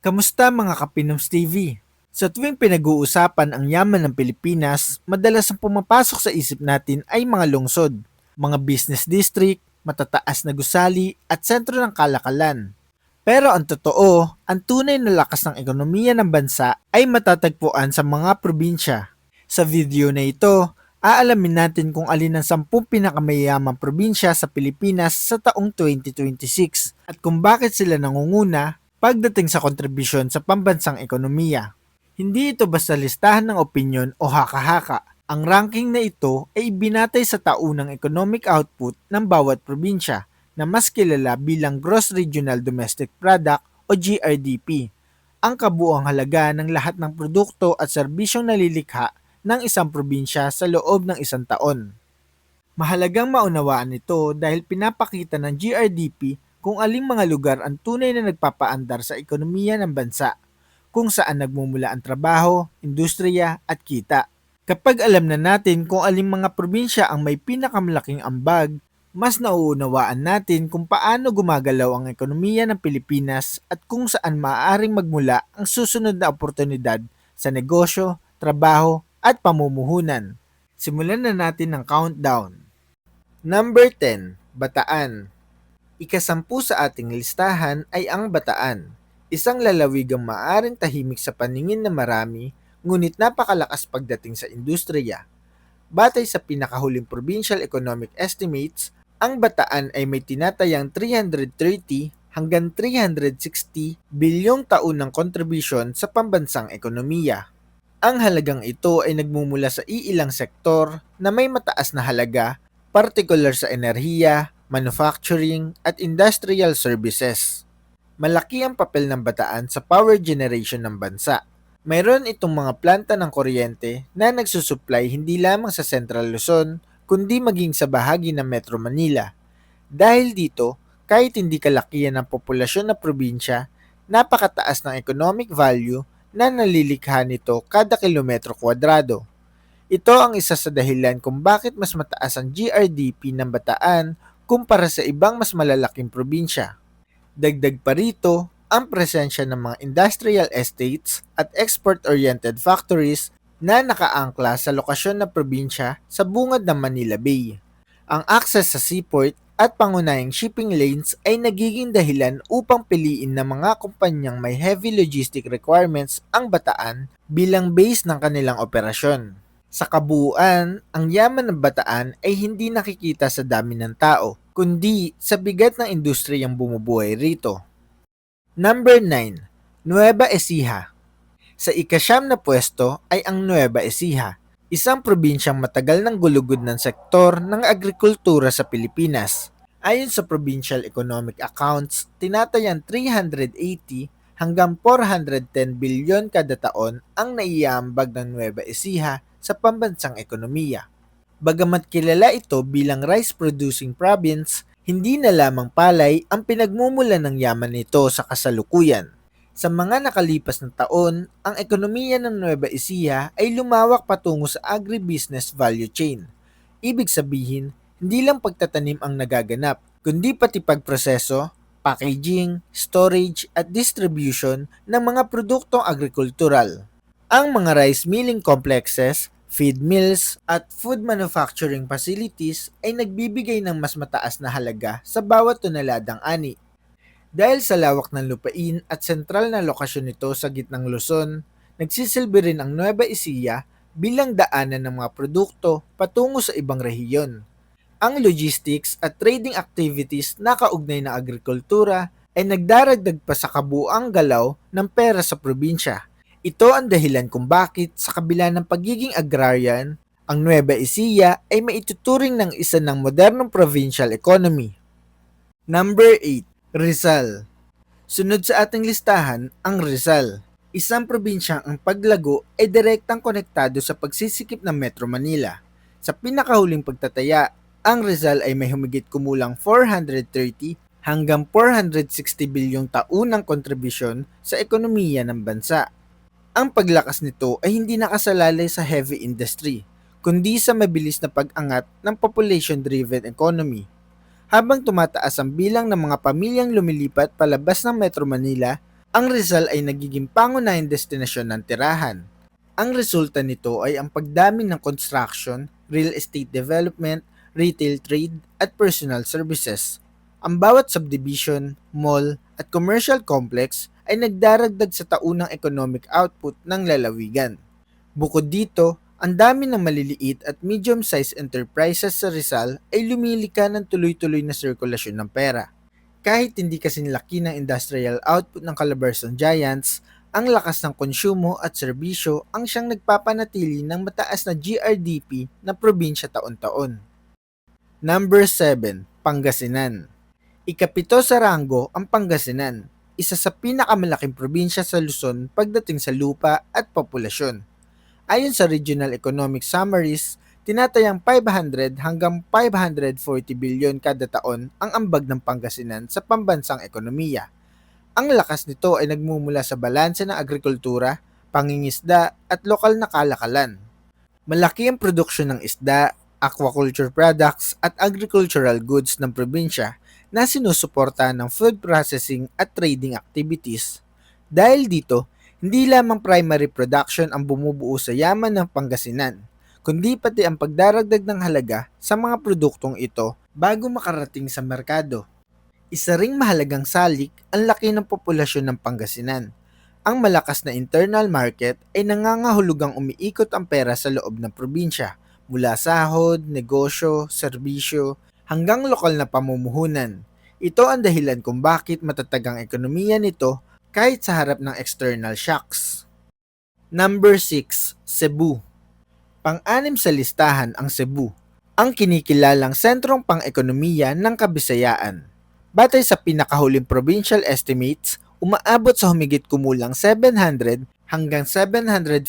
Kamusta mga Kapinoms TV? Sa tuwing pinag-uusapan ang yaman ng Pilipinas, madalas ang pumapasok sa isip natin ay mga lungsod, mga business district, matataas na gusali at sentro ng kalakalan. Pero ang totoo, ang tunay na lakas ng ekonomiya ng bansa ay matatagpuan sa mga probinsya. Sa video na ito, aalamin natin kung alin ang 10 pinakamayamang probinsya sa Pilipinas sa taong 2026 at kung bakit sila nangunguna pagdating sa kontribusyon sa pambansang ekonomiya. Hindi ito basta listahan ng opinyon o haka-haka. Ang ranking na ito ay binatay sa taunang economic output ng bawat probinsya na mas kilala bilang Gross Regional Domestic Product o GRDP, ang kabuuang halaga ng lahat ng produkto at serbisyong nalilikha ng isang probinsya sa loob ng isang taon. Mahalagang maunawaan ito dahil pinapakita ng GRDP kung aling mga lugar ang tunay na nagpapaandar sa ekonomiya ng bansa, kung saan nagmumula ang trabaho, industriya at kita. Kapag alam na natin kung aling mga probinsya ang may pinakamalaking ambag, mas nauunawaan natin kung paano gumagalaw ang ekonomiya ng Pilipinas at kung saan maaaring magmula ang susunod na oportunidad sa negosyo, trabaho at pamumuhunan. Simulan na natin ang countdown. Number 10, Bataan. Ikasampu sa ating listahan ay ang Bataan, isang lalawigang maaring tahimik sa paningin ng marami, ngunit napakalakas pagdating sa industriya. Batay sa pinakahuling provincial economic estimates, ang Bataan ay may tinatayang 330 hanggang 360 bilyong taon ng kontribusyon sa pambansang ekonomiya. Ang halagang ito ay nagmumula sa iilang sektor na may mataas na halaga, partikular sa enerhiya, manufacturing at industrial services. Malaki ang papel ng Bataan sa power generation ng bansa. Mayroon itong mga planta ng kuryente na nagsusupply hindi lamang sa Central Luzon, kundi maging sa bahagi ng Metro Manila. Dahil dito, kahit hindi kalakihan ng populasyon ng probinsya, napakataas ng economic value na nalilikha nito kada kilometro kwadrado. Ito ang isa sa dahilan kung bakit mas mataas ang GRDP ng Bataan kumpara sa ibang mas malalaking probinsya. Dagdag pa rito, ang presensya ng mga industrial estates at export-oriented factories na nakaangkla sa lokasyon ng probinsya sa bungad ng Manila Bay. Ang access sa seaport at pangunahing shipping lanes ay nagiging dahilan upang piliin ng mga kumpanyang may heavy logistic requirements ang Bataan bilang base ng kanilang operasyon. Sa kabuuan, ang yaman ng Bataan ay hindi nakikita sa dami ng tao, kundi sa bigat ng industriyang bumubuhay rito. Number 9, Nueva Ecija. Sa ikasyam na pwesto ay ang Nueva Ecija, isang probinsyang matagal ng gulugod ng sektor ng agrikultura sa Pilipinas. Ayon sa Provincial Economic Accounts, tinatayang 380 hanggang 410 bilyon kada taon ang naiaambag ng Nueva Ecija sa pambansang ekonomiya. Bagamat kilala ito bilang rice-producing province, hindi na lamang palay ang pinagmumulan ng yaman nito sa kasalukuyan. Sa mga nakalipas na taon, ang ekonomiya ng Nueva Ecija ay lumawak patungo sa agribusiness value chain. Ibig sabihin, hindi lang pagtatanim ang nagaganap, kundi pati pagproseso, packaging, storage at distribution ng mga produktong agrikultural. Ang mga rice milling complexes, feed mills, at food manufacturing facilities ay nagbibigay ng mas mataas na halaga sa bawat toneladang ani. Dahil sa lawak ng lupain at sentral na lokasyon nito sa gitnang Luzon, nagsisilbi rin ang Nueva Ecija bilang daanan ng mga produkto patungo sa ibang rehiyon. Ang logistics at trading activities na kaugnay ng agrikultura ay nagdaragdag pa sa kabuuang galaw ng pera sa probinsya. Ito ang dahilan kung bakit sa kabila ng pagiging agrarian, ang Nueva Ecija ay maituturing ng isa ng modernong provincial economy. Number 8, Rizal. Sunod sa ating listahan, ang Rizal. Isang probinsyang ang paglago ay direktang konektado sa pagsisikip ng Metro Manila. Sa pinakahuling pagtataya, ang Rizal ay may humigit kumulang 430 hanggang 460 bilyong taunang kontribusyon sa ekonomiya ng bansa. Ang paglakas nito ay hindi nakasalalay sa heavy industry, kundi sa mabilis na pag-angat ng population-driven economy. Habang tumataas ang bilang ng mga pamilyang lumilipat palabas ng Metro Manila, Ang Rizal ay nagiging pangunahing destinasyon ng tirahan. Ang resulta nito ay ang pagdami ng construction, real estate development, retail trade, at personal services. Ang bawat subdivision, mall, at commercial complex ay nagdaragdag sa taunang economic output ng lalawigan. Bukod dito, ang dami ng maliliit at medium-sized enterprises sa Rizal ay lumilika ng tuloy-tuloy na sirkulasyon ng pera. Kahit hindi kasing laki ng industrial output ng Calabarzon Giants, ang lakas ng konsumo at serbisyo ang siyang nagpapanatili ng mataas na GRDP ng probinsya taon-taon. Number 7. Pangasinan. Ikapito sa ranggo ang Pangasinan, isa sa pinakamalaking probinsya sa Luzon pagdating sa lupa at populasyon. Ayon sa Regional Economic Summaries, tinatayang 500 hanggang 540 bilyon kada taon ang ambag ng Pangasinan sa pambansang ekonomiya. Ang lakas nito ay nagmumula sa balanse ng agrikultura, pangingisda at lokal na kalakalan. Malaki ang produksyon ng isda, aquaculture products at agricultural goods ng probinsya na sinusuporta ng food processing at trading activities. Dahil dito, hindi lamang primary production ang bumubuo sa yaman ng Pangasinan, kundi pati ang pagdaragdag ng halaga sa mga produktong ito bago makarating sa merkado. Isa ring mahalagang salik ang laki ng populasyon ng Pangasinan. Ang malakas na internal market ay nangangahulugang umiikot ang pera sa loob ng probinsya, mula sahod, negosyo, serbisyo, hanggang lokal na pamumuhunan. Ito ang dahilan kung bakit matatag ang ekonomiya nito kahit sa harap ng external shocks. Number 6. Cebu. Pang-anim sa listahan ang Cebu, ang kinikilalang sentrong pang-ekonomiya ng Kabisayaan. Batay sa pinakahuling provincial estimates, umaabot sa humigit kumulang 700 hanggang 750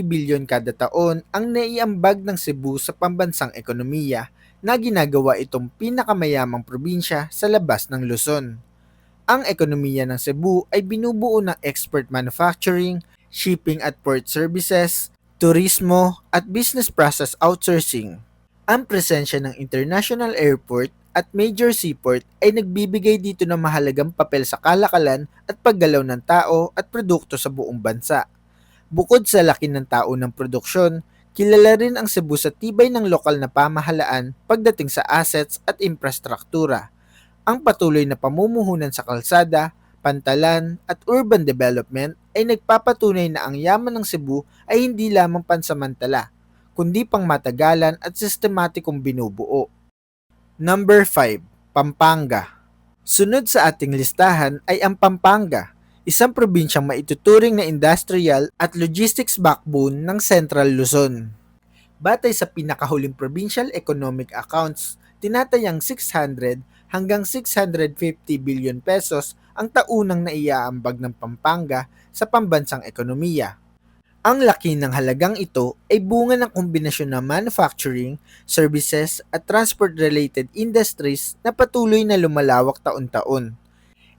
bilyon kada taon ang naiambag ng Cebu sa pambansang ekonomiya na ginagawa itong pinakamayamang probinsya sa labas ng Luzon. Ang ekonomiya ng Cebu ay binubuo ng export manufacturing, shipping at port services, turismo at business process outsourcing. Ang presensya ng international airport at major seaport ay nagbibigay dito ng mahalagang papel sa kalakalan at paggalaw ng tao at produkto sa buong bansa. Bukod sa laki ng tao ng produksyon, kilala rin ang Cebu sa tibay ng lokal na pamahalaan pagdating sa assets at infrastruktura. Ang patuloy na pamumuhunan sa kalsada, pantalan at urban development ay nagpapatunay na ang yaman ng Cebu ay hindi lamang pansamantala, kundi pangmatagalan at sistematikong binubuo. Number 5. Pampanga. Sunod sa ating listahan ay ang Pampanga, isang probinsyang maituturing na industrial at logistics backbone ng Central Luzon. Batay sa pinakahuling provincial economic accounts, tinatayang 600 hanggang 650 billion pesos ang taunang naiaambag ng Pampanga sa pambansang ekonomiya. Ang laki ng halagang ito ay bunga ng kombinasyon ng manufacturing, services at transport-related industries na patuloy na lumalawak taon-taon.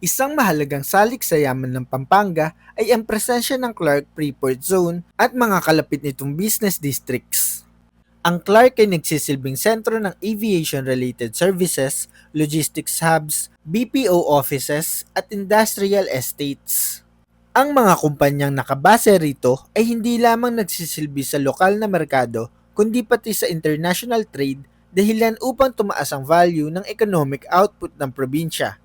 Isang mahalagang salik sa yaman ng Pampanga ay ang presensya ng Clark Freeport Zone at mga kalapit nitong business districts. Ang Clark ay nagsisilbing sentro ng aviation-related services, logistics hubs, BPO offices at industrial estates. Ang mga kumpanyang nakabase rito ay hindi lamang nagsisilbi sa lokal na merkado kundi pati sa international trade dahilan upang tumaas ang value ng economic output ng probinsya.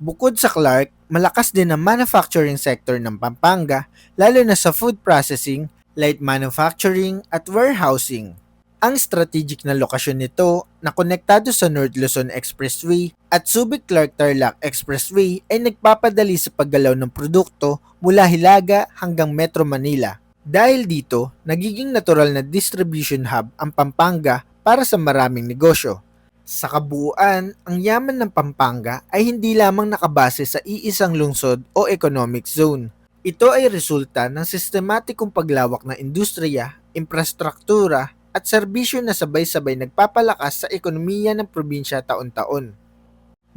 Bukod sa Clark, malakas din ang manufacturing sector ng Pampanga lalo na sa food processing, light manufacturing at warehousing. Ang strategic na lokasyon nito na konektado sa North Luzon Expressway at Subic-Clark-Tarlac Expressway ay nagpapadali sa paggalaw ng produkto mula Hilaga hanggang Metro Manila. Dahil dito, nagiging natural na distribution hub ang Pampanga para sa maraming negosyo. Sa kabuuan, ang yaman ng Pampanga ay hindi lamang nakabase sa iisang lungsod o economic zone. Ito ay resulta ng sistematikong paglawak ng industriya, infrastruktura, at serbisyo na sabay-sabay nagpapalakas sa ekonomiya ng probinsya taon-taon.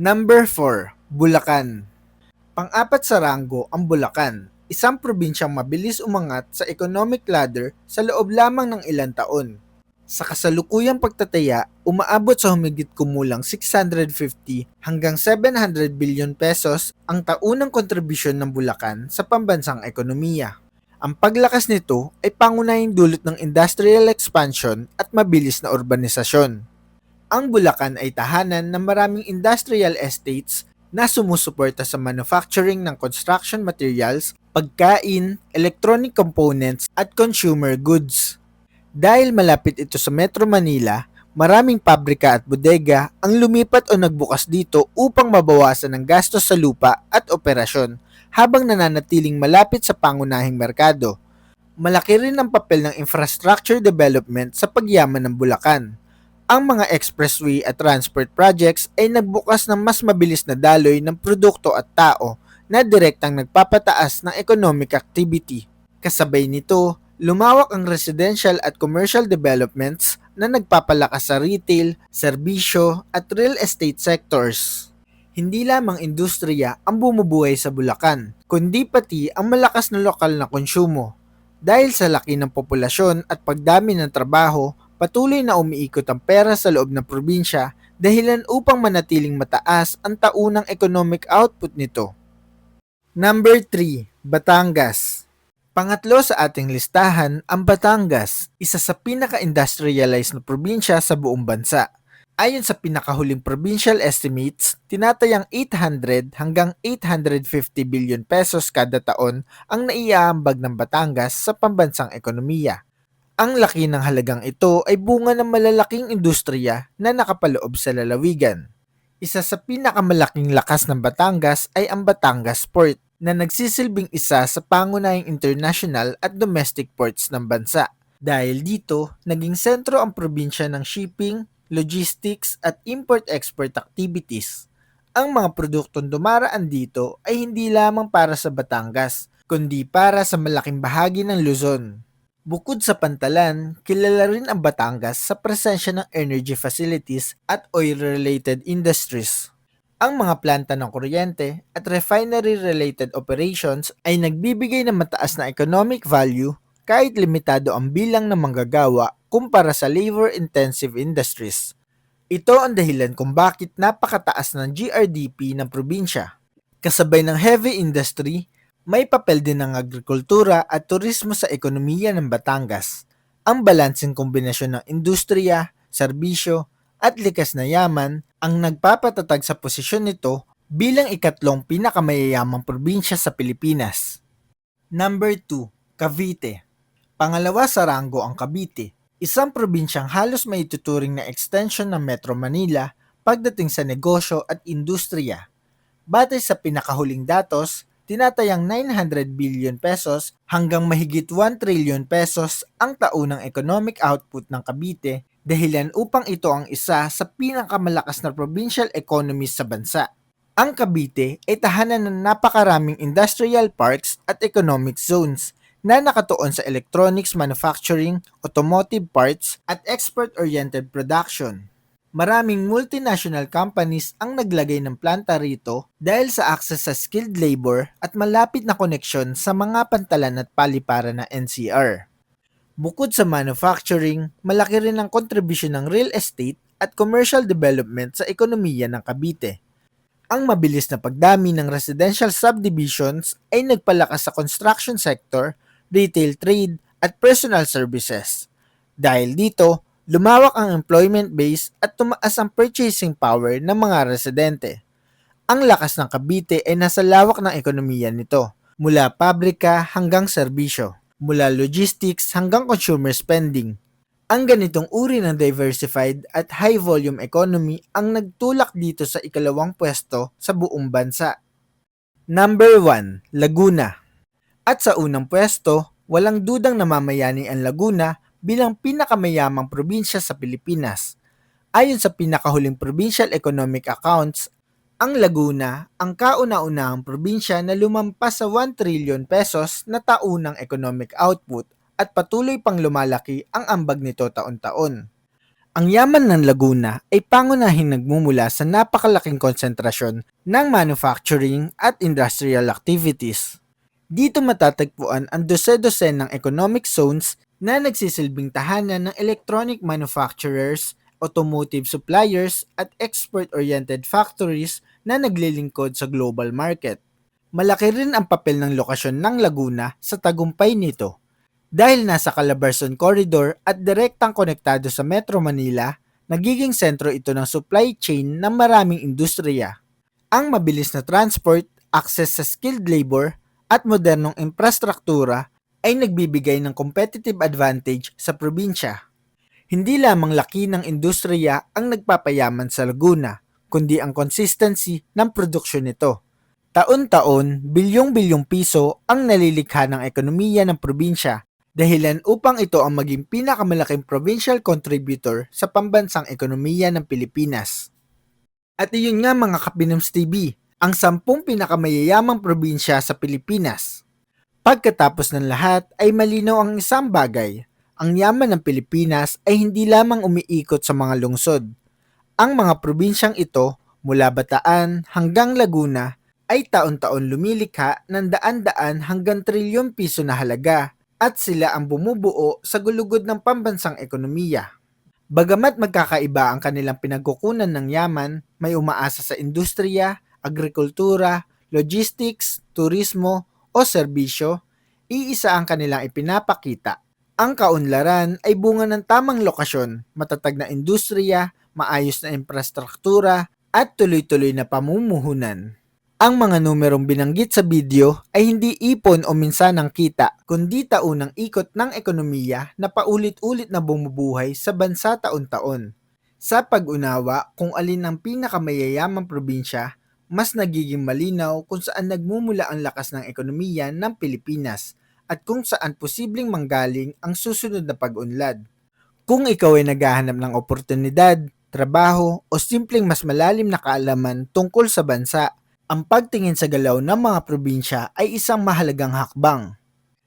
Number 4. Bulacan. Pang-apat sa ranggo ang Bulacan, isang probinsyang mabilis umangat sa economic ladder sa loob lamang ng ilang taon. Sa kasalukuyang pagtataya, umaabot sa humigit kumulang 650 hanggang 700 billion pesos ang taunang kontribusyon ng Bulacan sa pambansang ekonomiya. Ang paglakas nito ay pangunahing dulot ng industrial expansion at mabilis na urbanisasyon. Ang Bulacan ay tahanan ng maraming industrial estates na sumusuporta sa manufacturing ng construction materials, pagkain, electronic components at consumer goods. Dahil malapit ito sa Metro Manila, maraming pabrika at bodega ang lumipat o nagbukas dito upang mabawasan ang gastos sa lupa at operasyon habang nananatiling malapit sa pangunahing merkado. Malaki rin ang papel ng infrastructure development sa pagyaman ng Bulacan. Ang mga expressway at transport projects ay nagbukas ng mas mabilis na daloy ng produkto at tao na direktang nagpapataas ng economic activity. Kasabay nito, lumawak ang residential at commercial developments na nagpapalakas sa retail, serbisyo at real estate sectors. Hindi lamang industriya ang bumubuhay sa Bulacan, kundi pati ang malakas na lokal na konsumo. Dahil sa laki ng populasyon at pagdami ng trabaho, patuloy na umiikot ang pera sa loob ng probinsya dahilan upang manatiling mataas ang taunang economic output nito. Number 3. Batangas. Pangatlo sa ating listahan ang Batangas, isa sa pinaka-industrialized na probinsya sa buong bansa. Ayon sa pinakahuling provincial estimates, tinatayang 800 hanggang 850 billion pesos kada taon ang naiaambag ng Batangas sa pambansang ekonomiya. Ang laki ng halagang ito ay bunga ng malalaking industriya na nakapaloob sa lalawigan. Isa sa pinakamalaking lakas ng Batangas ay ang Batangas Port, na nagsisilbing isa sa pangunahing international at domestic ports ng bansa. Dahil dito, naging sentro ang probinsya ng shipping, logistics at import-export activities. Ang mga produktong dumaraan dito ay hindi lamang para sa Batangas, kundi para sa malaking bahagi ng Luzon. Bukod sa pantalan, kilala rin ang Batangas sa presensya ng energy facilities at oil-related industries. Ang mga planta ng kuryente at refinery-related operations ay nagbibigay ng mataas na economic value kahit limitado ang bilang ng manggagawa kumpara sa labor-intensive industries. Ito ang dahilan kung bakit napakataas ng GRDP ng probinsya. Kasabay ng heavy industry, may papel din ng agrikultura at turismo sa ekonomiya ng Batangas. Ang balanseng kombinasyon ng industriya, serbisyo, at likas na yaman ang nagpapatatag sa posisyon nito bilang ikatlong pinakamayayamang probinsya sa Pilipinas. Number 2. Cavite. Pangalawa sa ranggo ang Cavite, isang probinsyang halos maituturing na extension ng Metro Manila pagdating sa negosyo at industriya. Batay sa pinakahuling datos, tinatayang 900 billion pesos hanggang mahigit 1 trillion pesos ang taunang economic output ng Cavite, dahilan upang ito ang isa sa pinakamalakas na provincial economies sa bansa. Ang Cavite ay tahanan ng napakaraming industrial parks at economic zones na nakatuon sa electronics manufacturing, automotive parts at export-oriented production. Maraming multinational companies ang naglagay ng planta rito dahil sa access sa skilled labor at malapit na koneksyon sa mga pantalan at paliparan ng NCR. Bukod sa manufacturing, malaki rin ang kontribusyon ng real estate at commercial development sa ekonomiya ng Cavite. Ang mabilis na pagdami ng residential subdivisions ay nagpalakas sa construction sector, retail trade at personal services. Dahil dito, lumawak ang employment base at tumaas ang purchasing power ng mga residente. Ang lakas ng Cavite ay nasa lawak ng ekonomiya nito, mula pabrika hanggang serbisyo, mula logistics hanggang consumer spending. Ang ganitong uri ng diversified at high-volume economy ang nagtulak dito sa ikalawang pwesto sa buong bansa. Number 1. Laguna. At sa unang pwesto, walang dudang namamayani ang Laguna bilang pinakamayamang probinsya sa Pilipinas. Ayon sa pinakahuling provincial economic accounts, ang Laguna ang kauna-unahang probinsya na lumampas sa 1 trillion pesos na taunang economic output at patuloy pang lumalaki ang ambag nito taon-taon. Ang yaman ng Laguna ay pangunahing nagmumula sa napakalaking konsentrasyon ng manufacturing at industrial activities. Dito matatagpuan ang dose-dose ng economic zones na nagsisilbing tahanan ng electronic manufacturers, automotive suppliers at export-oriented factories na naglilingkod sa global market. Malaki rin ang papel ng lokasyon ng Laguna sa tagumpay nito. Dahil nasa Calabarzon Corridor at direktang konektado sa Metro Manila, nagiging sentro ito ng supply chain ng maraming industriya. Ang mabilis na transport, access sa skilled labor, at modernong infrastruktura ay nagbibigay ng competitive advantage sa probinsya. Hindi lamang laki ng industriya ang nagpapayaman sa Laguna, kundi ang consistency ng produksyon nito. Taon-taon, bilyong-bilyong piso ang nalilikha ng ekonomiya ng probinsya, dahilan upang ito ang maging pinakamalaking provincial contributor sa pambansang ekonomiya ng Pilipinas. At iyon nga mga Kapinoms TV, ang 10 pinakamayayamang probinsya sa Pilipinas. Pagkatapos ng lahat ay malinaw ang isang bagay. Ang yaman ng Pilipinas ay hindi lamang umiikot sa mga lungsod. Ang mga probinsyang ito, mula Bataan hanggang Laguna, ay taon-taon lumilikha ng daan-daan hanggang trilyon piso na halaga at sila ang bumubuo sa gulugod ng pambansang ekonomiya. Bagamat magkakaiba ang kanilang pinagkukunan ng yaman, may umaasa sa industriya, agrikultura, logistics, turismo o serbisyo, iisa ang kanilang ipinapakita. Ang kaunlaran ay bunga ng tamang lokasyon, matatag na industriya, maayos na infrastruktura at tuloy-tuloy na pamumuhunan. Ang mga numerong binanggit sa video ay hindi ipon o minsanang kita, kundi taunang ikot ng ekonomiya na paulit-ulit na bumubuhay sa bansa taon-taon. Sa pag-unawa kung alin ang pinakamayayamang probinsya, mas nagiging malinaw kung saan nagmumula ang lakas ng ekonomiya ng Pilipinas at kung saan posibleng manggaling ang susunod na pag-unlad. Kung ikaw ay naghahanap ng oportunidad, trabaho o simpleng mas malalim na kaalaman tungkol sa bansa, ang pagtingin sa galaw ng mga probinsya ay isang mahalagang hakbang.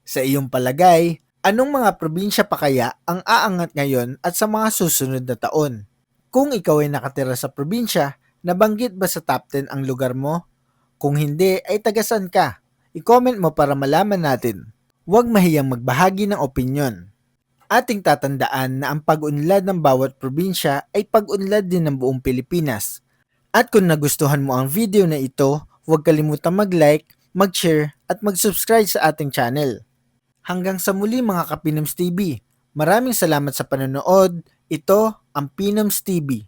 Sa iyong palagay, anong mga probinsya pa kaya ang aangat ngayon at sa mga susunod na taon? Kung ikaw ay nakatira sa probinsya, nabanggit ba sa top 10 ang lugar mo? Kung hindi, ay tagasan ka? I-comment mo para malaman natin. Huwag mahiyang magbahagi ng opinyon. Ating tatandaan na ang pag-unlad ng bawat probinsya ay pag-unlad din ng buong Pilipinas. At kung nagustuhan mo ang video na ito, huwag kalimutang mag-like, mag-share at mag-subscribe sa ating channel. Hanggang sa muli mga Kapinoms TV. Maraming salamat sa panonood. Ito ang Pinoms TV.